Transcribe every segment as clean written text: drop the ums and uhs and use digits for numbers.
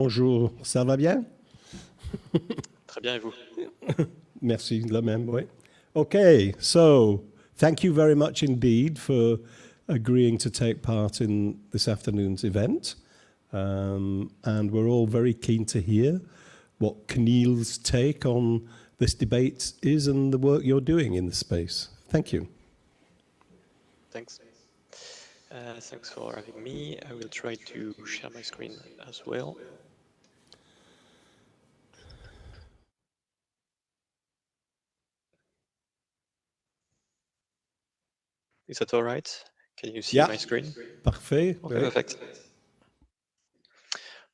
Bonjour, ça va bien? Très bien, et vous? Merci, de même, oui. Okay, so thank you very much indeed for agreeing to take part in this afternoon's event. And we're all very keen to hear what CNIL's take on this debate is and the work you're doing in the space. Thank you. Thanks. Thanks for having me. I will try to share my screen as well. Is that all right? Can you see my screen? Parfait. Okay, Oui. perfect.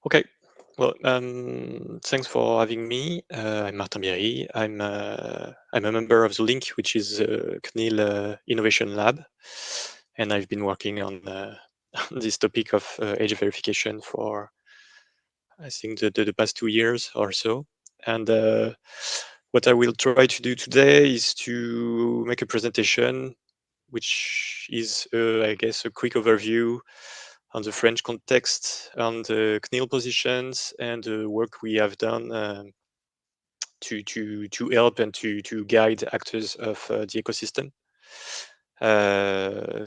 Okay, well, thanks for having me. I'm Martin Bieri. I'm a member of the Link, which is CNIL Innovation Lab, and I've been working on this topic of age verification for, I think, the past 2 years or so. And what I will try to do today is to make a presentation, which is, I guess, a quick overview on the French context, on the CNIL positions, and the work we have done to help and to guide actors of the ecosystem.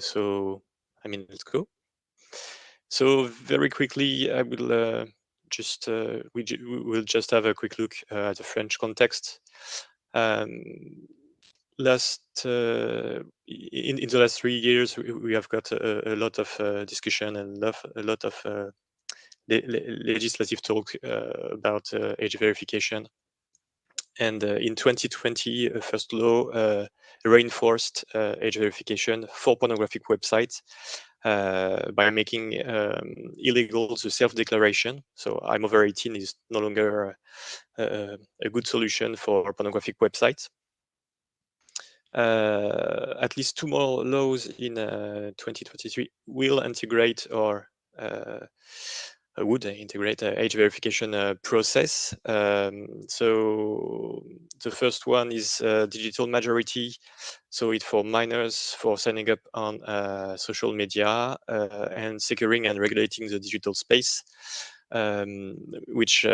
So, I mean, let's go. So very quickly, I will we will just have a quick look at the French context. In the last 3 years, we have got a lot of discussion and a lot of legislative talk about age verification. And in 2020, a first law reinforced age verification for pornographic websites by making illegal the self-declaration. So I'm over 18 is no longer a good solution for pornographic websites. At least 2 more laws in 2023 will integrate or would integrate age verification process. So the first one is digital majority. So it's for minors for signing up on social media and securing and regulating the digital space, which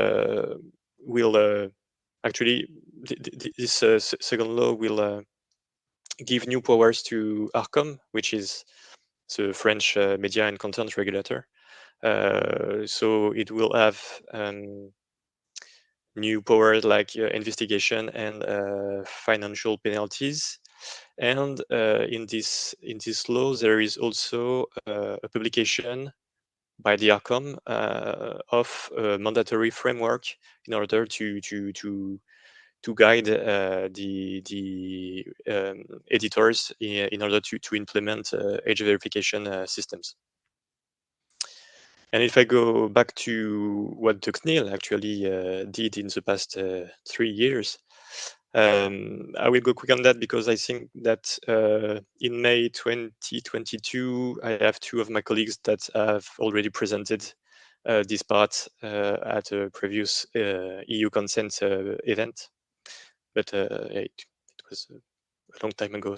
will actually this second law will give new powers to ARCOM, which is the French media and content regulator. So it will have new powers like investigation and financial penalties. And in this law, there is also a publication by the ARCOM of a mandatory framework in order to guide the editors in order to implement age verification systems. And if I go back to what the CNIL actually did in the past 3 years, I will go quick on that because I think that in May 2022, I have 2 of my colleagues that have already presented this part at a previous EU consent event. But it was a long time ago.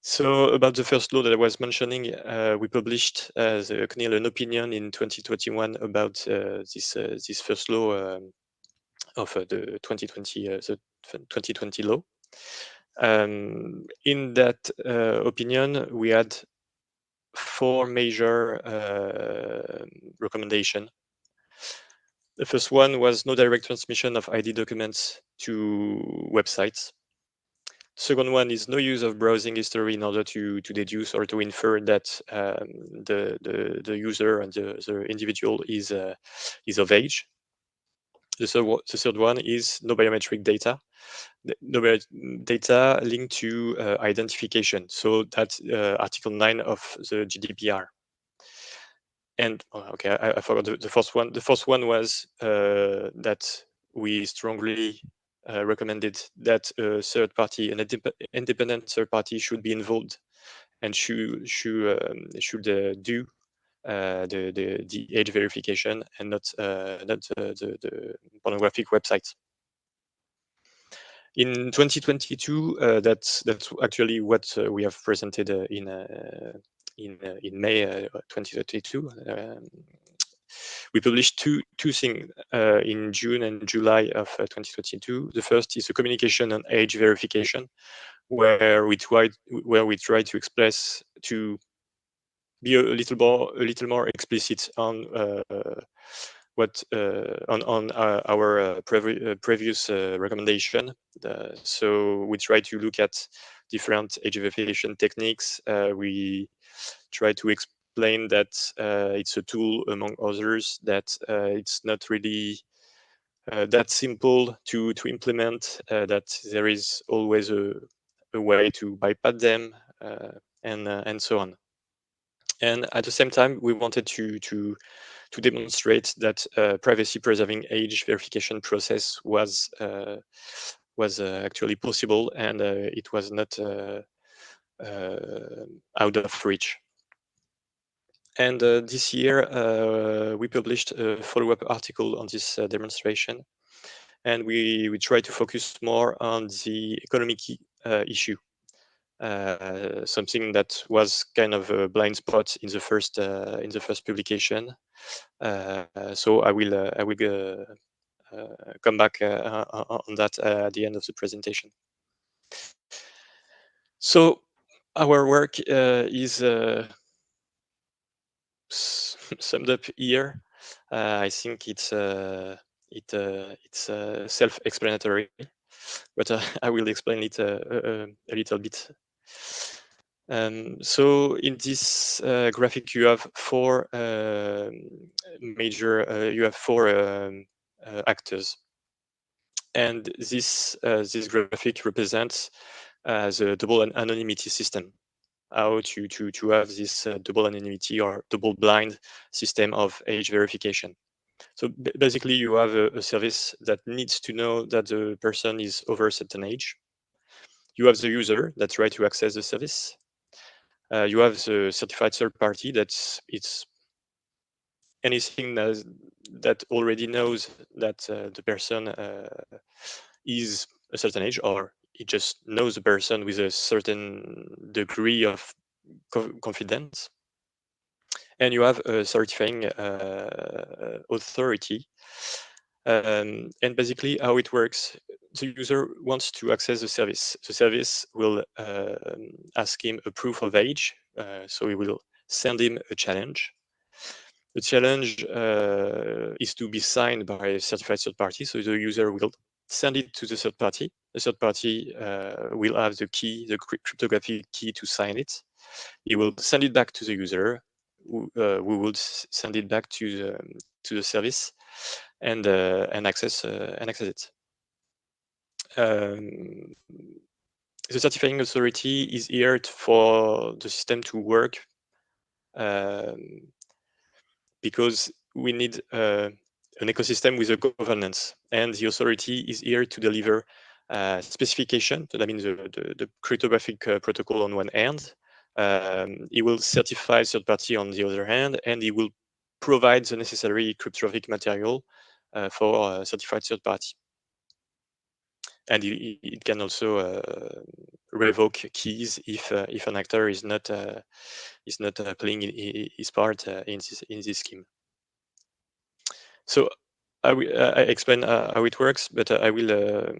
So about the first law that I was mentioning, we published as a CNIL an opinion in 2021 about this first law of the 2020 law. In that opinion, we had 4 major recommendations. The first one was no direct transmission of ID documents to websites. Second one is no use of browsing history in order to deduce or to infer that the user and the individual is of age. The third one is no biometric data. No data linked to identification. So that's Article 9 of the GDPR. And okay, I forgot the first one. The first one was that we strongly recommended that a third party, an independent third party, should be involved and should do the age verification and not the pornographic websites. In 2022, that's actually what we have presented in May 2022. we published two things in June and July of 2022. The first is a communication on age verification, where we try to express, to be a little more explicit on what on our previous recommendation. So we try to look at different age verification techniques. We try to explain that it's a tool among others, that it's not really that simple to implement, that there is always a way to bypass them, and so on. And at the same time, we wanted to demonstrate that privacy preserving age verification process was actually possible, and it was not out of reach. And this year, we published a follow-up article on this demonstration, and we tried to focus more on the economic issue, something that was kind of a blind spot in the first publication. So I will come back on that at the end of the presentation. So our work is summed up here. I think it's self-explanatory, but I will explain it a little bit. So in this graphic, you have four actors, and this graphic represents the double anonymity system. How to have this double anonymity or double blind system of age verification. So basically, you have a service that needs to know that the person is over a certain age. You have the user that tries to access the service. You have the certified third party it's anything that already knows that the person is a certain age, or it just knows the person with a certain degree of confidence. And you have a certifying authority. And basically how it works, the user wants to access the service. The service will ask him a proof of age. So we will send him a challenge. The challenge is to be signed by a certified third party. So the user will send it to the third party. The third party will have the key, the cryptographic key to sign it. He will send it back to the user. We will send it back to the service and access it. The certifying authority is here for the system to work, because we need an ecosystem with a governance, and the authority is here to deliver specification. So that means the cryptographic protocol on one hand. It will certify third party on the other hand, and it will provide the necessary cryptographic material for certified third party. And it can also revoke keys if an actor is not playing his part in this scheme. So I explain how it works, but I will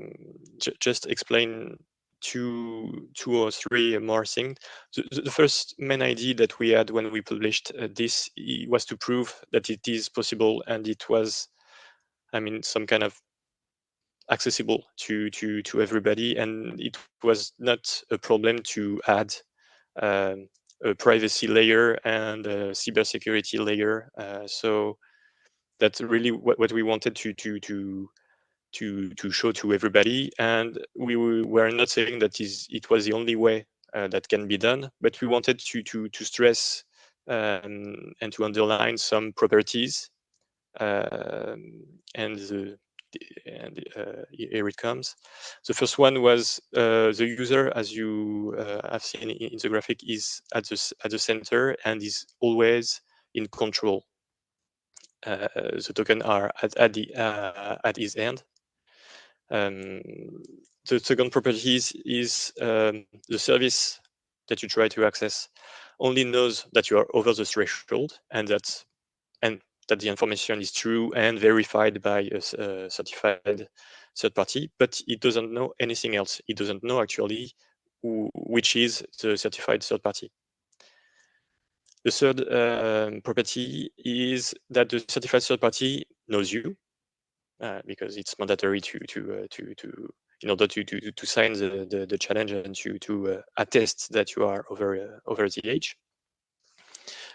just explain two or three more things. The first main idea that we had when we published this was to prove that it is possible, and it was, I mean, some kind of accessible to everybody, and it was not a problem to add a privacy layer and a cybersecurity layer. So that's really what we wanted to show to everybody, and we were not saying that it was the only way that can be done, but we wanted to stress and to underline some properties, and here it comes. The first one was the user, as you have seen in the graphic, is at the center and is always in control. The token are at his end. The second property is the service that you try to access only knows that you are over the threshold, and that the information is true and verified by a certified third party, but it doesn't know anything else. It doesn't know actually which is the certified third party. The third property is that the certified third party knows you, because it's mandatory to in order to sign the challenge and to attest that you are over the age.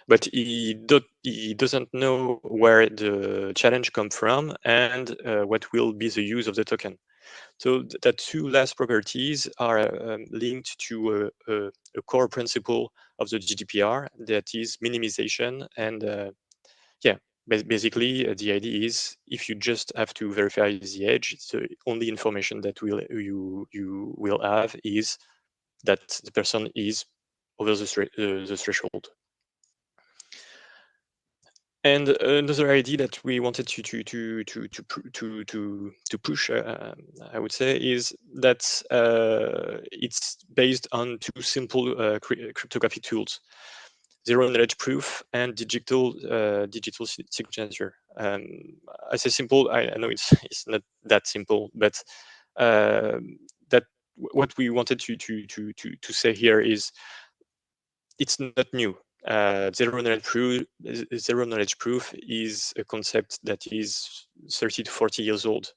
But he doesn't know where the challenge come from and what will be the use of the token. So the two last properties are linked to a core principle of the GDPR, that is minimization. And yeah, basically the idea is, if you just have to verify the age, the only information that you will have is that the person is over the threshold. And another idea that we wanted to push, I would say, is that it's based on two simple cryptographic tools: zero knowledge proof and digital signature. I say simple. I know it's not that simple, but that what we wanted to say here is it's not new. Zero knowledge proof is a concept that is 30 to 40 years old,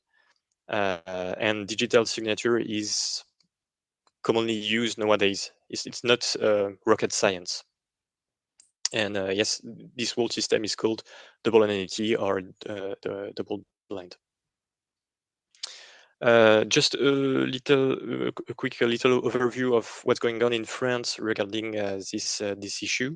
and digital signature is commonly used nowadays. It's not rocket science. And yes, this whole system is called double anonymity, or the double blind. Just a quick little overview of what's going on in France regarding this issue.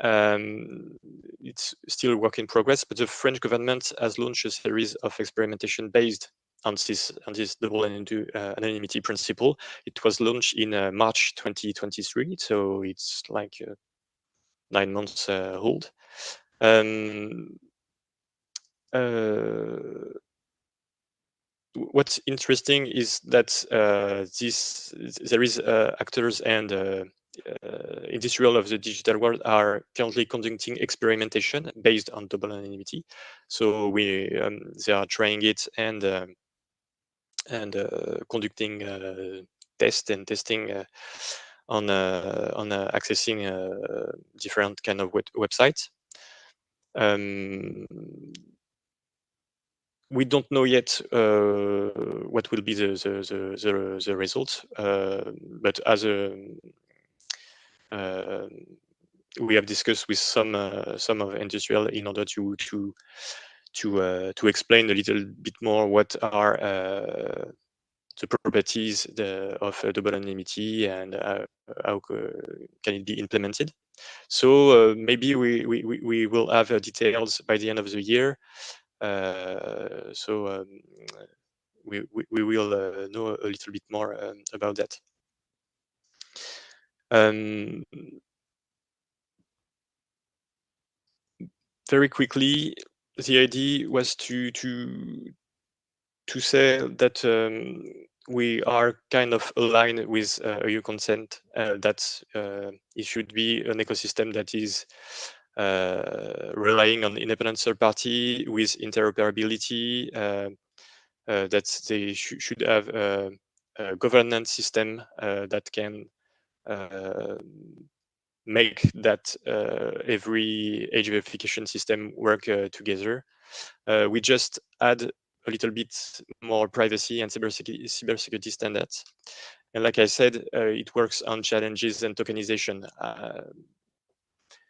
It's still a work in progress, but the French government has launched a series of experimentation based on this double anonymity principle. It was launched in March 2023, so it's like 9 months old. What's interesting is that there is actors and industrial of the digital world are currently conducting experimentation based on double anonymity. So they are trying it and conducting tests and testing on accessing different kind of websites. We don't know yet what will be the results, but as we have discussed with some of industrial in order to explain a little bit more what are the properties of double anonymity and how can it be implemented. So maybe we will have details by the end of the year. So we will know a little bit more about that. Very quickly, the idea was to say that we are kind of aligned with EU consent, that it should be an ecosystem that is relying on independent third party with interoperability, that they should have a governance system that can make that every age verification system work together. We just add a little bit more privacy and cybersecurity standards. And like I said, it works on challenges and tokenization.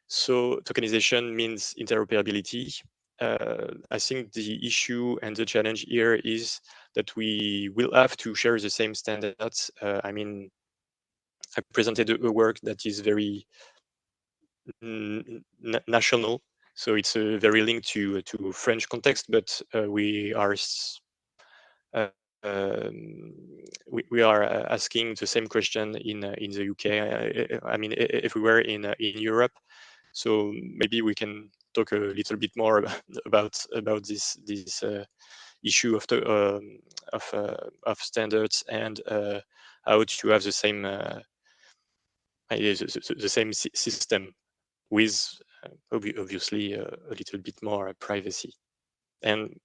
So tokenization means interoperability. I think the issue and the challenge here is that we will have to share the same standards. I mean, I presented a work that is very national, so it's very linked to French context, but we are we are asking the same question in the UK. I mean, everywhere in Europe. So maybe we can talk a little bit more about this issue of standards and how to have the same the same system with obviously a little bit more privacy. And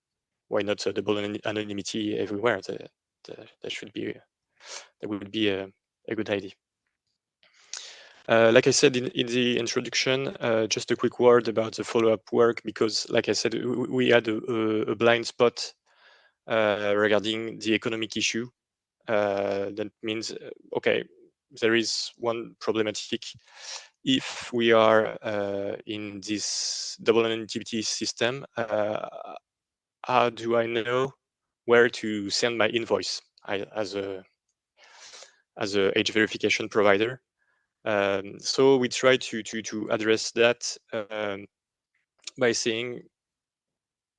why not double anonymity everywhere? That should be that would be a good idea. Like I said in the introduction, just a quick word about the follow-up work, because like I said, we had a blind spot regarding the economic issue. That means, okay, there is one problematic. If we are in this double anonymity system, how do I know where to send my invoice as a age verification provider? So we try to address that by saying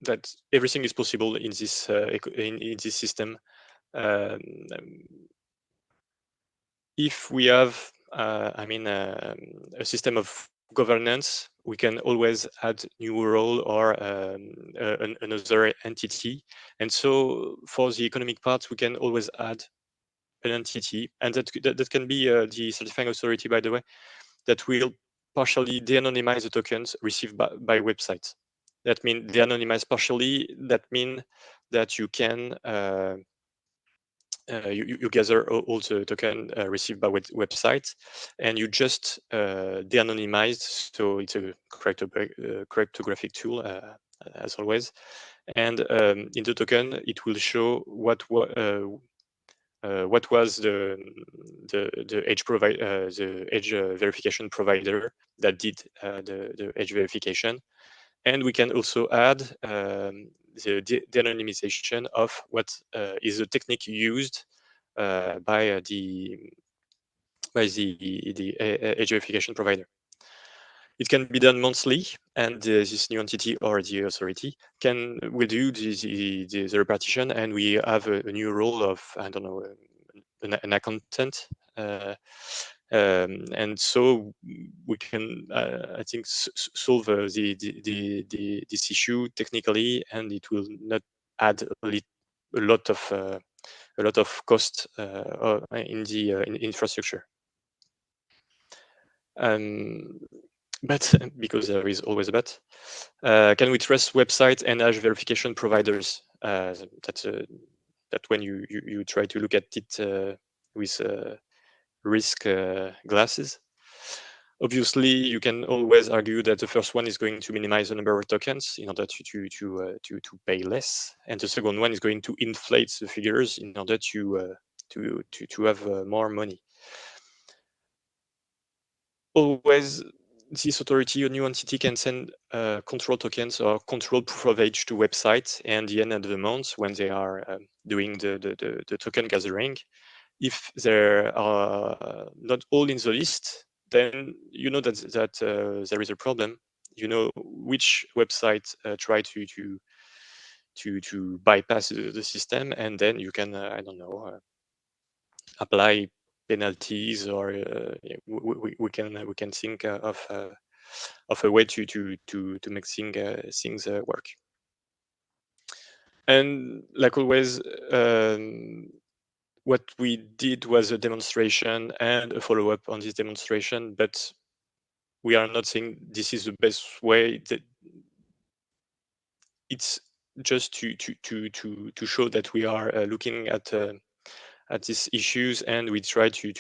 that everything is possible in this in this system. Um, if we have, a system of governance, we can always add new role or another entity. And so for the economic part, we can always add an entity, and that can be the certifying authority, by the way, that will partially de-anonymize the tokens received by websites. That means de-anonymize partially. That means that you can you gather all the token received by websites, and you just de-anonymized. So it's a cryptographic tool, as always. And in the token, it will show what was the edge verification provider that did the edge verification. And we can also add the de-anonymization of what is the technique used by the edge verification provider. It can be done monthly, and this new entity or the authority will do the repartition, and we have a new role of, I don't know, an accountant. And so we can, I think, solve this issue technically, and it will not add a lot of cost in the infrastructure. But because there is always a but, can we trust websites and edge verification providers? That when you try to look at it with risk glasses. Obviously, you can always argue that the first one is going to minimize the number of tokens in order to pay less, and the second one is going to inflate the figures in order to have more money. Always, this authority or new entity can send control tokens or control proof of age to websites, and the end of the month when they are doing the token gathering. If there are not all in the list, then you know that there is a problem. You know which website try to bypass the system, and then you can I don't know, apply penalties, or we can think of a way to make things work. And like always, what we did was a demonstration and a follow-up on this demonstration, but we are not saying this is the best way. That it's just to show that we are looking at these issues, and we try to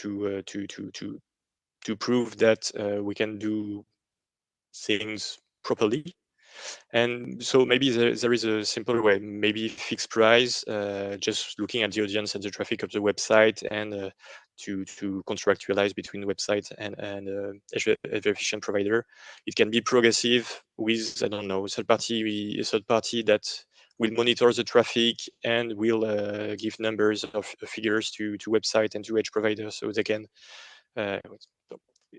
prove that we can do things properly. And so maybe there is a simpler way, maybe fixed price, just looking at the audience and the traffic of the website, and to contractualize between websites and edge verification provider. It can be progressive with, I don't know, a third party that will monitor the traffic and will give numbers of figures to website and to edge providers, so they can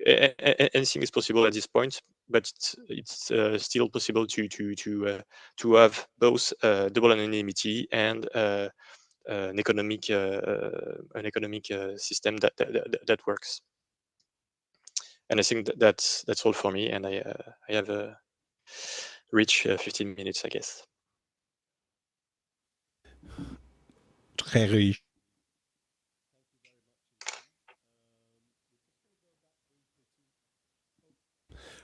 anything is possible at this point, but it's still possible to have both double anonymity and an economic system that works. And I think that's all for me, and I have reached 15 minutes, I guess. Très riche.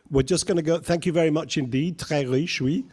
we're just going to go. Thank you very much indeed. Très riche, oui.